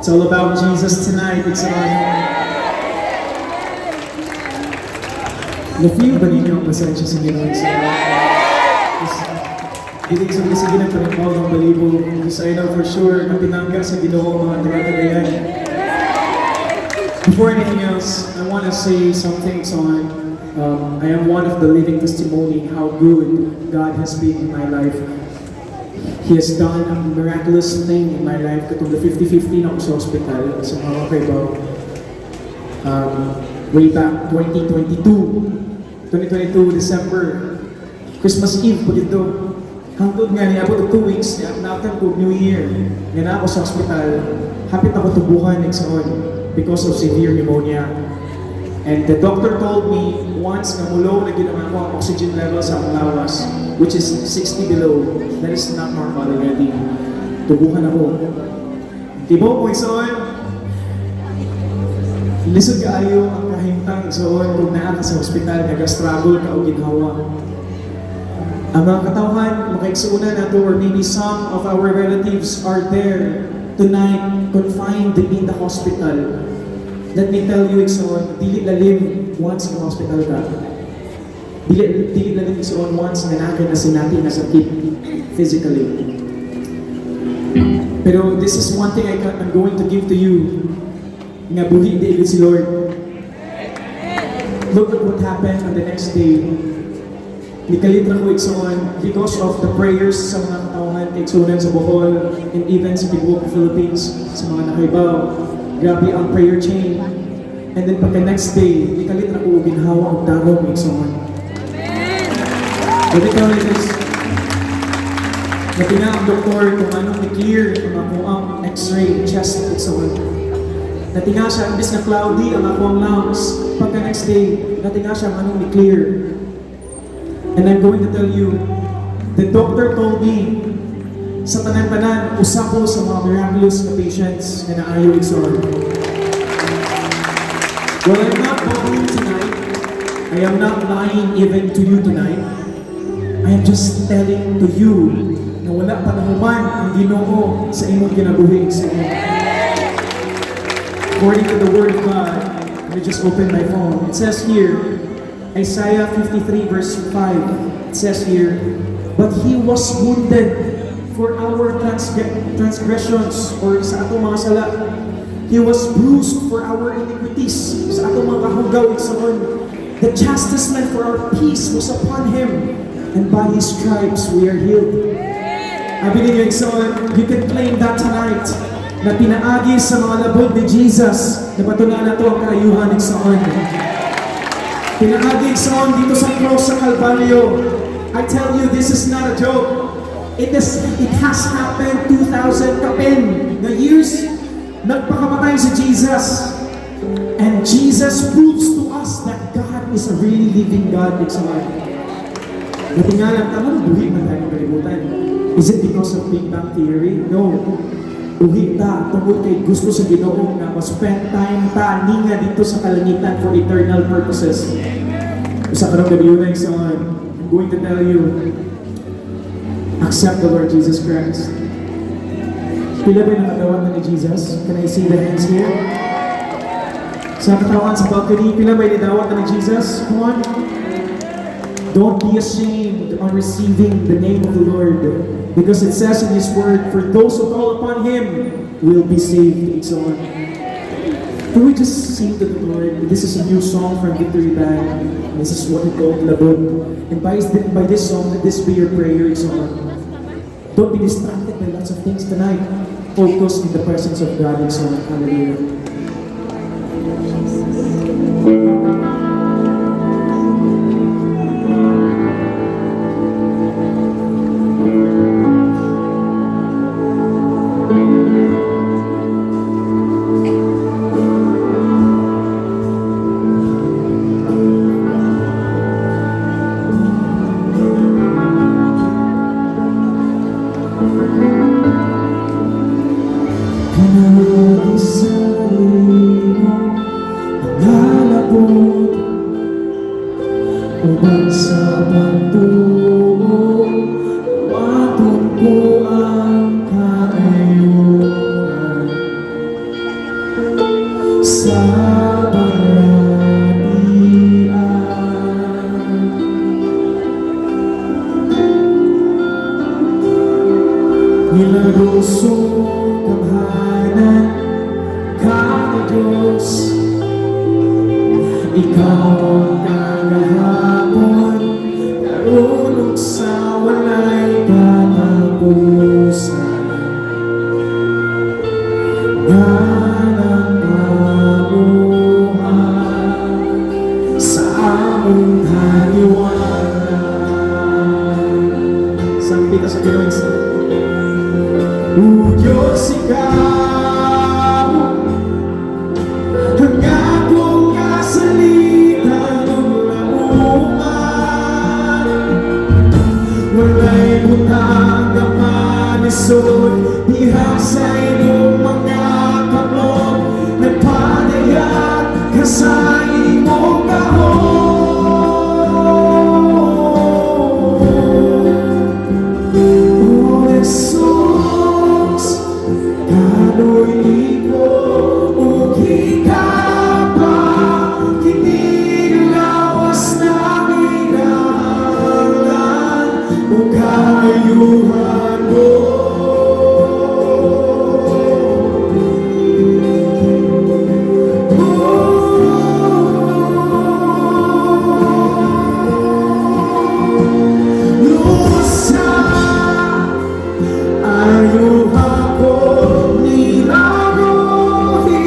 It's all about Jesus tonight. It's all na-feel ba ninyo ang pasensya sa Ginoo sa Gilig sa mga sige ng panimaw ng balibo. Because I know for sure na pinangga sa Ginoo mga taga-tagayan. Before anything else, I want to say something on I am one of the living testimony how good God has been in my life. He has done a miraculous thing in my life. Katong the 50-50 na ako sa hospital sa mga kaibaw. Way back 2022, December, Christmas Eve po dito. Hangtod nga niya ako 2 weeks, na-after ko New Year, nga na ako sa hospital, hapit ako tubuhan next on because of severe pneumonia. And the doctor told me, once na mulo na ginawa ko ang oxygen level sa akong lawas, which is 60 below, that is not normal already. Tubuhan ako. Tibo mo ison, lisod kaayo ang kahintang ison kung naa ka sa hospital, nag-struggle ka o ginhawa. Ang mga katawhan, makaigsuunan nato or maybe some of our relatives are there tonight, confined in the hospital. Let me tell you, Ikson, dili lalim once in hospital ka. Dili lalim Ikson once na nakin na sinati na sakit physically. Pero this is one thing I'm going to give to you. Nga buhi David si Lord. Look at what happened on the next day. Nikalitra ko Ikson because of the prayers sa mga katawhan, Iksonan sa Bohol, and even sa Tibuok, Philippines, sa mga nakaibaw. Grabe ang prayer chain. And then pagka next day, nikalitra ko ginhawa ang daraw ng Ikson. Let me tell you this. Natina ang doktor kung anong i-clear ang ako ang x-ray chest Ikson. Natinga siya, imbis na cloudy ang ako ang lungs. Pagka next day, natinga siya ang anong i-clear. And I'm going to tell you, the doctor told me, sa tanan-tanan, usapo sa mga miraculous na patients na naayo Ikson. Well, I'm not bothering tonight. I am not lying even to you tonight. I am just telling to you na wala pa nahuman ang Ginoo sa imong kinabuhi Ikson. According to the Word of God, let me just open my phone. It says here, Isaiah 53 verse 5, it says here, but He was wounded for our transgressions, or sa atong mga sala. He was bruised for our iniquities, sa atong mga kahugaw Ikson. The chastisement for our peace was upon Him, and by His stripes we are healed. Sabi ninyo Ikson, you can claim that tonight, na pinaagi sa mga labog ni Jesus, na patunan na ito ang kaayuhan Ikson. Pinaagi Ikson dito sa cross sa Calvario. I tell you, this is not a joke. It has happened 2,000 kapin na years. Nagpakamatay si Jesus. And Jesus proves to us that God is a really living God. Natingalan, tama buhi man tayo kalimutan. Is it because of Big Bang Theory? No. Buhi ta, tungkol kay gusto sa Ginoo na ma-spend time ta ninga dito sa kalangitan for eternal purposes. Isa ka nang gabi na Ikson, I'm going to tell you, accept the Lord Jesus Christ. Pila ba yung nakagawa na ni Jesus? Can I see the hands here? Sa katawan sa balcony, pila ba yung nidawat na ni Jesus? Come on. Don't be ashamed on receiving the name of the Lord. Because it says in His Word, for those who call upon Him will be saved. It's on. Can we just sing to the Lord? This is a new song from Victory Band. This is what we call Labog. And by this song, let this be your prayer. It's on. Don't be distracted by lots of things tonight. Focus in the presence of God. It's on. Hallelujah. Ubang sa pagtuo, watung ko ang kaayuhan. sa pangyarihan. Nilarusong kamhanan ka o Diyos, ikaw ang kagahapon, karunong sa walay katapusan. Ganang kabuhan sa among haliwanan. Sampi ka sa Pinoy. O Diyos, ikaw ang akong kasalitan ng lauman. Walay butang na manisod, diha sa iyong mga kamot. Nagpadayat ka sa imong kahon. O Jesus, kano'y iko o hikapa, kinilawas na minahalan o kaayuhan mo. Lusa, ayuhan ko nilarohi,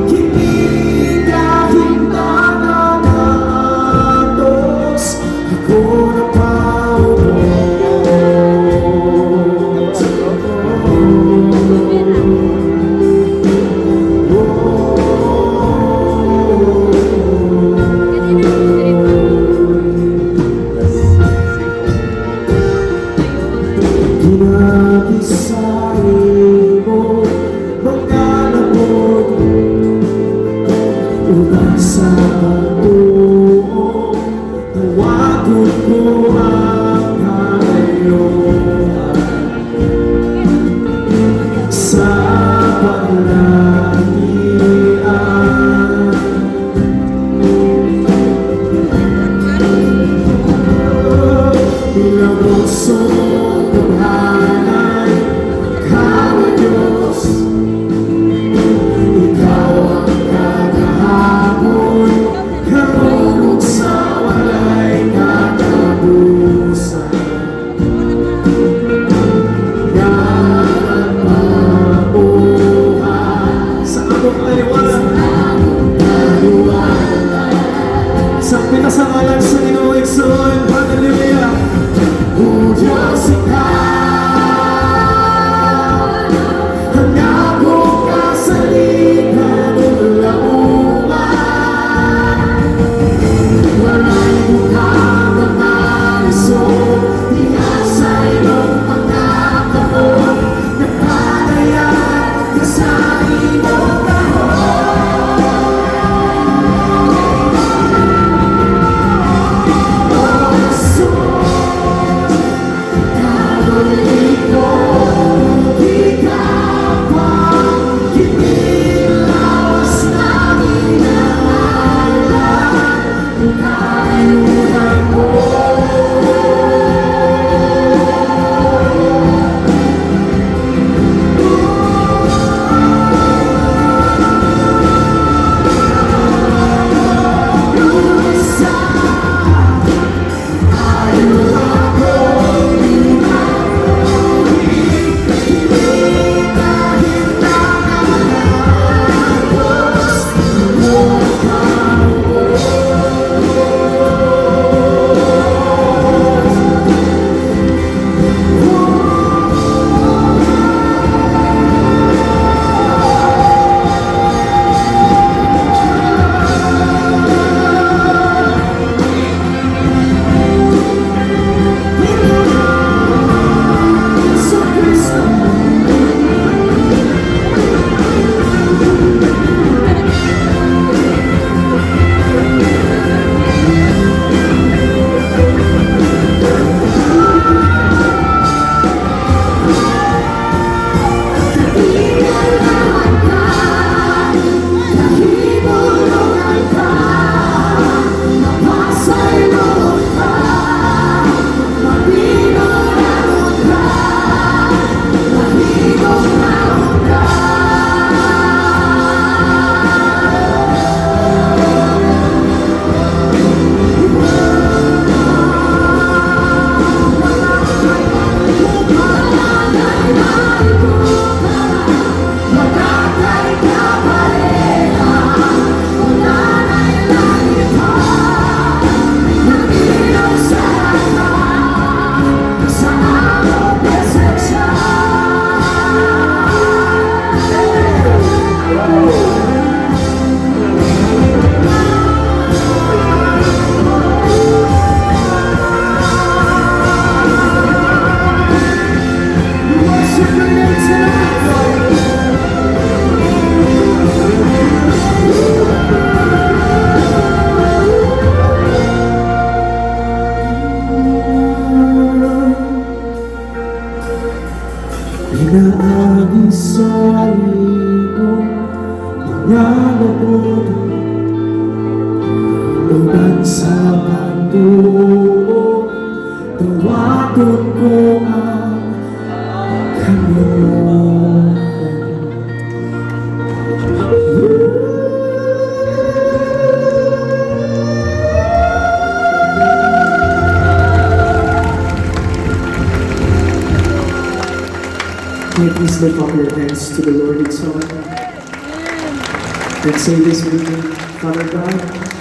kinikahintanan na atos, ako na Ginagisay mo mga labot upang sa pagtuo, tawagod ko ang kalayuan sa panlatian. Nilarusong kamhanan ka o Diyos, ikaw ang kagahapon, karunong sa walay katapusan. Ganang mabuhay sa among kaliwanan, sa pinasangalan sa Ginoo Igsoon. Hallelujah. O Diyos, ikaw ang akong kasalitan ng lauman. Walay butang na manisod, diha sa iyong mga kamot. Nagpadayat ka sa imong Pinaagi sa iyong pangalabot uban sa pagbuo, tawagon ko ang Kanginoon. May please lift up your hands to the Lord in song and say this with me. Father God,